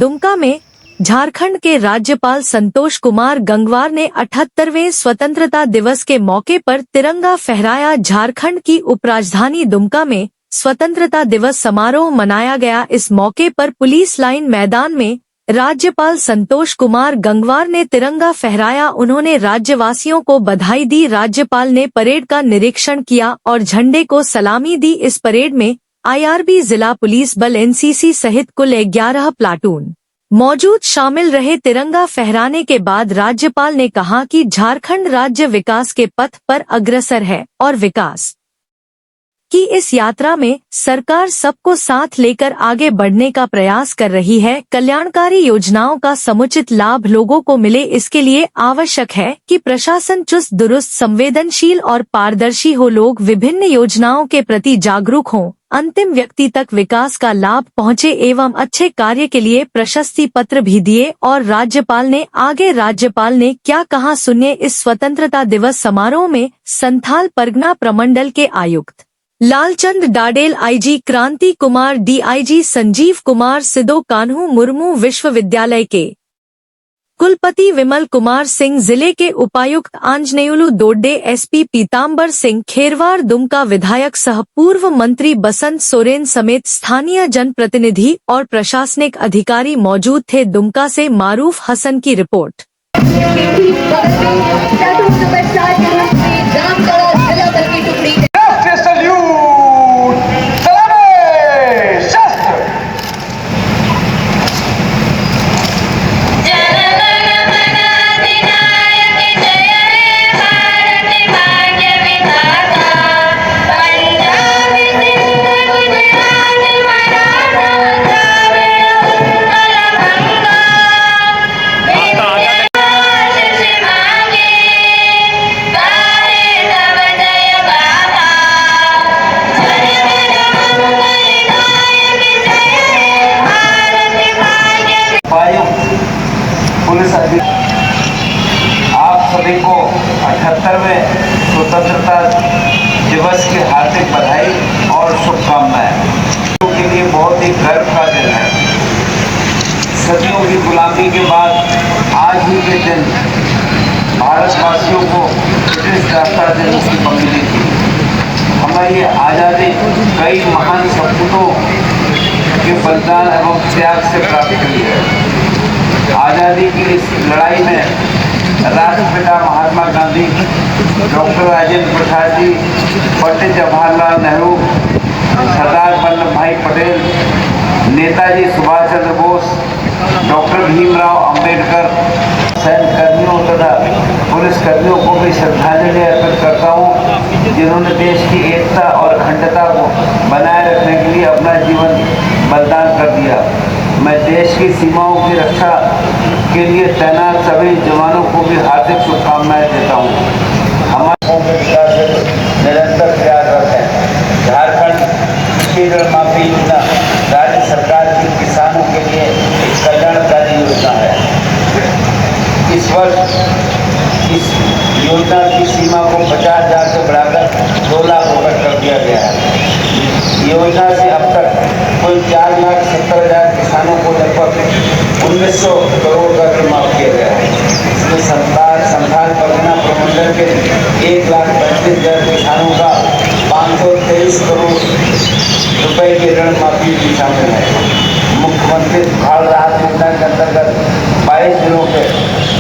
दुमका में झारखंड के राज्यपाल संतोष कुमार गंगवार ने 78वें स्वतंत्रता दिवस के मौके पर तिरंगा फहराया। झारखंड की उपराजधानी दुमका में स्वतंत्रता दिवस समारोह मनाया गया। इस मौके पर पुलिस लाइन मैदान में राज्यपाल संतोष कुमार गंगवार ने तिरंगा फहराया। उन्होंने राज्यवासियों को बधाई दी। राज्यपाल ने परेड का निरीक्षण किया और झंडे को सलामी दी। इस परेड में आईआरबी, जिला पुलिस बल, एनसीसी सहित कुल 11 प्लाटून मौजूद शामिल रहे। तिरंगा फहराने के बाद राज्यपाल ने कहा कि झारखंड राज्य विकास के पथ पर अग्रसर है और विकास की इस यात्रा में सरकार सबको साथ लेकर आगे बढ़ने का प्रयास कर रही है। कल्याणकारी योजनाओं का समुचित लाभ लोगों को मिले, इसके लिए आवश्यक है कि प्रशासन चुस्त दुरुस्त, संवेदनशील और पारदर्शी हो। लोग विभिन्न योजनाओं के प्रति जागरूक हों, अंतिम व्यक्ति तक विकास का लाभ पहुंचे एवं अच्छे कार्य के लिए प्रशस्ति पत्र भी दिए। और राज्यपाल ने क्या कहा, सुनिए। इस स्वतंत्रता दिवस समारोह में संथाल परगना प्रमंडल के आयुक्त लालचंद डाडेल, आईजी क्रांति कुमार, डीआईजी संजीव कुमार सिद्धो, कान्हू मुर्मू विश्वविद्यालय के कुलपति विमल कुमार सिंह, जिले के उपायुक्त आंजनेयुलु दोड्डे, एसपी पीताम्बर सिंह खेरवार, दुमका विधायक सह पूर्व मंत्री बसंत सोरेन समेत स्थानीय जनप्रतिनिधि और प्रशासनिक अधिकारी मौजूद थे। दुमका से मारूफ हसन की रिपोर्ट। पुलिस आप सभी को 78वें स्वतंत्रता दिवस की हार्दिक बधाई और शुभकामनाएं। के लिए बहुत ही गर्व का दिन है। सदियों की गुलामी के बाद आज ही के दिन भारतवासियों को ब्रिटिश शासन देने की मिली थी। हमारी आज़ादी कई महान सपूतों के बलिदान एवं त्याग से प्राप्त हुई है। आज़ादी की इस लड़ाई में राष्ट्रपिता महात्मा गांधी, डॉक्टर राजेंद्र प्रसाद जी, पंडित जवाहरलाल नेहरू, सरदार वल्लभ भाई पटेल, नेताजी सुभाष चंद्र बोस, डॉक्टर भीमराव अंबेडकर, सैन्य कर्मियों तथा पुलिस कर्मियों को भी श्रद्धांजलि अर्पित करता हूँ, जिन्होंने देश की एकता और अखंडता को बनाए रखने के लिए अपना जीवन बलिदान कर दिया। मैं देश की सीमाओं की रक्षा के लिए तैनात सभी जवानों को भी हार्दिक शुभकामनाएं देता हूँ। हमारे विकास से निरंतर प्रयासरत हैं। झारखंड की ऋण माफी योजना राज्य सरकार की किसानों के लिए एक कल्याणकारी योजना है। इस वर्ष इस योजना की सीमा को 50,000 से बढ़ाकर 2 लाख रुपये कर दिया गया है। योजना से अब तक कुल 4,70,000 किसानों को लगभग 1900 करोड़ का ऋण माफ किया गया है। इसमें संथाल परगना प्रमंडल के 1,35,000 किसानों का 523 करोड़ रुपए की ऋण माफी भी शामिल है। मुख्यमंत्री सुखाड़ राहत योजना के अंतर्गत 22 जिलों के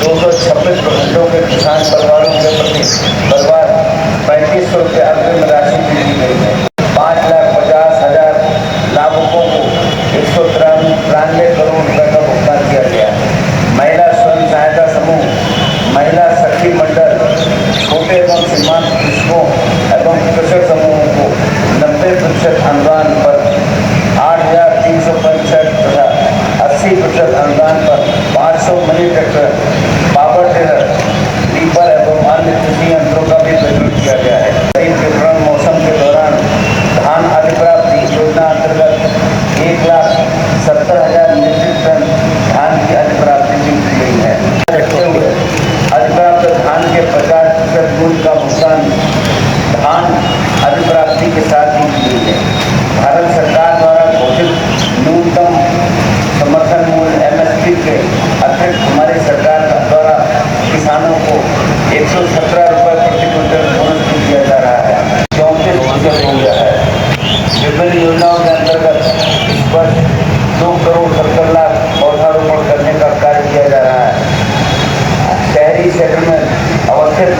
226 प्रखंडों के किसान परिवारों के प्रति परिवार 3500 रुपये अग्रिम राशि दी गई है। 5,50,000 लाभुकों को 193 करोड़ रुपए का भुगतान किया गया है। उज्जवल हो गया है। विभिन्न योजनाओं के अंतर्गत इस वर्ष 2 करोड़ 70 लाख पौधारोपण करने का कार्य किया जा रहा है। शहरी क्षेत्र में अवस्थित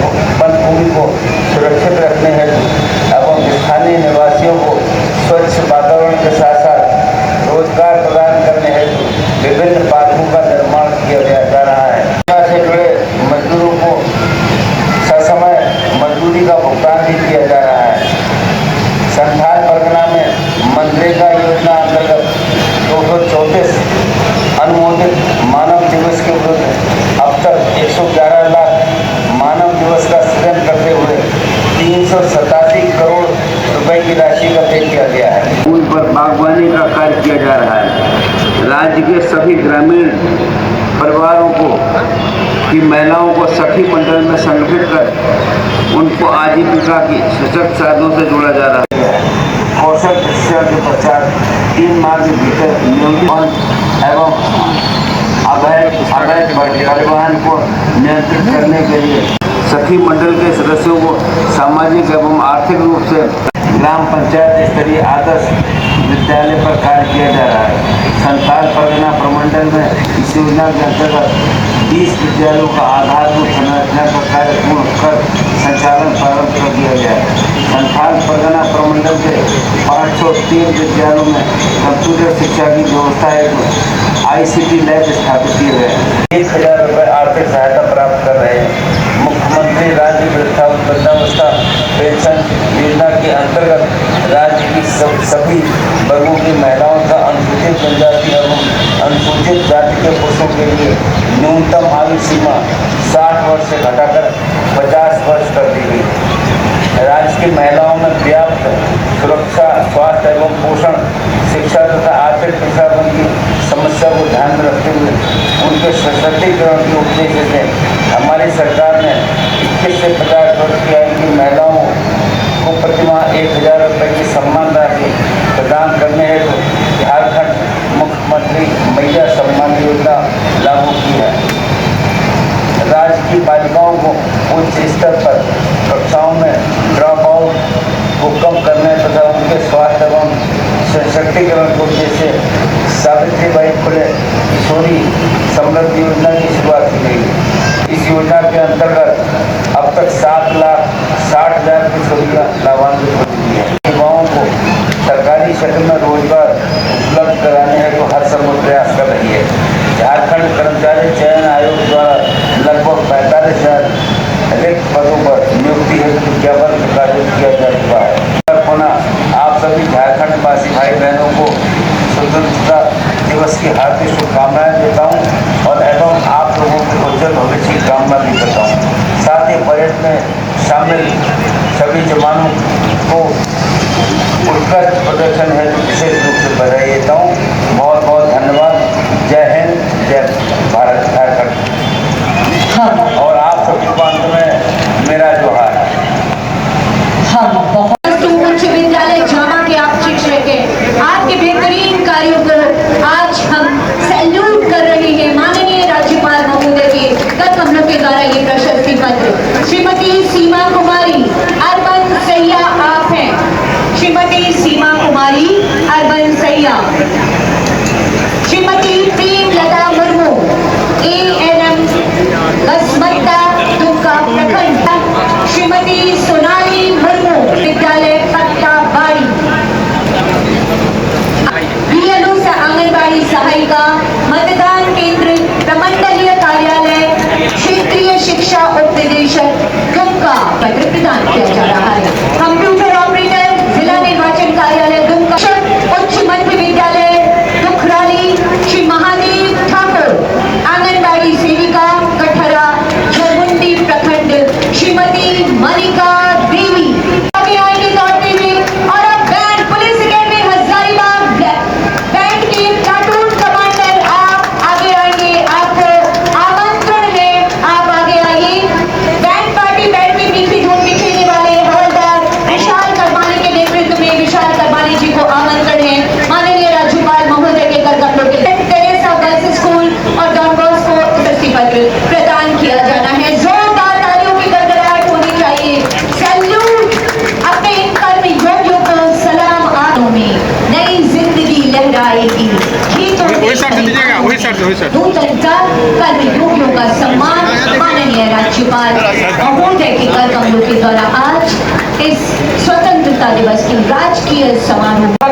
वन भूमि को सुरक्षित रखने हेतु एवं स्थानीय निवासियों को स्वच्छ वातावरण के साथ साथ रोजगार प्रदान करने हेतु विभिन्न पार्कों का निर्माण किया जा रहा है। से जुड़े मजदूरों को ससमय मजदूरी का भुगतान भी किया जा रहा है। संथाल परगना में मनरेगा योजना अंतर्गत 234 अनुमोदित मानव दिवस के विरुद्ध अब तक 111 लाख मानव दिवस का सृजन करते हुए 387 करोड़ रुपए की राशि का व्यय किया गया है। उन पर बागवानी का कार्य किया जा रहा है। राज्य के सभी ग्रामीण परिवारों को की महिलाओं को सखी मंडल में संगठित कर उनको आजीविका की सशक्त साधनों से जोड़ा जा रहा है। कौशल प्रशिक्षण के पश्चात 3 माह के भीतर नियोजित एवं अवैध परिवहन को नियंत्रित करने के लिए सखी मंडल के सदस्यों को सामाजिक एवं आर्थिक रूप से ग्राम पंचायत स्तरीय आदर्श विद्यालय पर कार्य किया जा रहा है। संथाल परगना प्रमंडल में इस योजना के अंतर्गत 20 विद्यालयों का आधारभूत संरचना का कार्य पूर्ण कर संचालन प्रारंभ कर दिया गया है। संथाल परगना प्रमंडल के 503 विद्यालयों में कंप्यूटर शिक्षा की व्यवस्था हेतु ICT लैब स्थापित किए गए हैं। 1000 रुपये आर्थिक सहायता प्राप्त कर रहे हैं। मुख्यमंत्री राज्य वृद्धावस्था पेंशन योजना के अंतर्गत राज्य की सभी वर्गों की महिलाओं का अनुसूचित जनजाति एवं अनुसूचित जाति के पुरुषों के लिए न्यूनतम आयु सीमा 60 वर्ष से घटाकर 50 वर्ष कर दी गई। राज्य की महिलाओं में पर्याप्त सुरक्षा, स्वास्थ्य एवं पोषण, शिक्षा तथा आर्थिक पिछड़ापन की समस्या को ध्यान में रखते हुए उनके सशक्तिकरण के उद्देश्य से हमारी सरकार ने 21 से 50 वर्ष की आयु की महिलाओं को प्रतिमाह 1000 रुपये की सम्मान राशि प्रदान करने हेतु झारखंड मुख्यमंत्री मैया सम्मान योजना लागू की है। राज्य की बालिकाओं को उच्च स्तर पर कक्षाओं में ड्रॉप आउट को कम करने तथा उनके स्वास्थ्य एवं सशक्तिकरण के उद्देश्य से सावित्रीबाई फुले किशोरी समृद्धि योजना की शुरुआत की गई। इस योजना के अंतर्गत अब तक 7,60,000 किशोरियाँ लाभान्वित हो चुकी है। युवाओं को सरकारी क्षेत्र में रोजगार उपलब्ध कराने हेतु हर संभव प्रयास कर रही है। झारखंड कर्मचारी चयन आयोग द्वारा लगभग 45,000 रिक्त पदों पर नियुक्ति हेतु विज्ञापन प्रकाशित किया जा चुका है। पुनः आप सभी झारखंड वासी भाई बहनों को स्वतंत्रता दिवस की हार्दिक शुभकामनाएं देता हूं और एवं आप लोगों के उज्जवल भविष्य की कामना भी करता हूं। साथ ही परेड में शामिल सभी जवानों को उत्कृष्ट प्रदर्शन हेतु विशेष रूप से बधाई देता हूँ। बहुत बहुत धन्यवाद। जय हिंद, जय भारत, झारखंड। और आप सभी को अंत में मेरा जोहार है। उच्च विद्यालय जामा के आप शिक्षक हैं, आपके बेहतरीन कार्यों को आज हम सैल्यूट कर रहे हैं। माननीय राज्यपाल महोदय के गत हम लोग के द्वारा ये प्रशस्ति पत्र श्रीमती सीमा कुमारी अर्बन सैया आप हैं। श्रीमती सीमा कुमारी अर्बन सैया। श्रीमती प्रेमलता मुर्मू ANM बसमत्ता दुमका प्रखंड। श्रीमती सोनाली मुर्मू विद्यालय पत्ताबाड़ी। BLO आंगनबाड़ी सहायिका मतदान केंद्र प्रमंडलीय कार्यालय क्षेत्रीय शिक्षा उप निदेशक दुमका पत्र प्रदान किया जा रहा है। कंप्यूटर ऑपरेटर जिला निर्वाचन कार्यालय दुमका। उच्च मध्य विद्यालय दुखराली श्री महादेव ठाकुर आंगनबाड़ी नूतन कर्मयोगियों का सम्मान माननीय राज्यपाल महोदय के कर कमलों के द्वारा आज इस स्वतंत्रता दिवस के राजकीय समारोह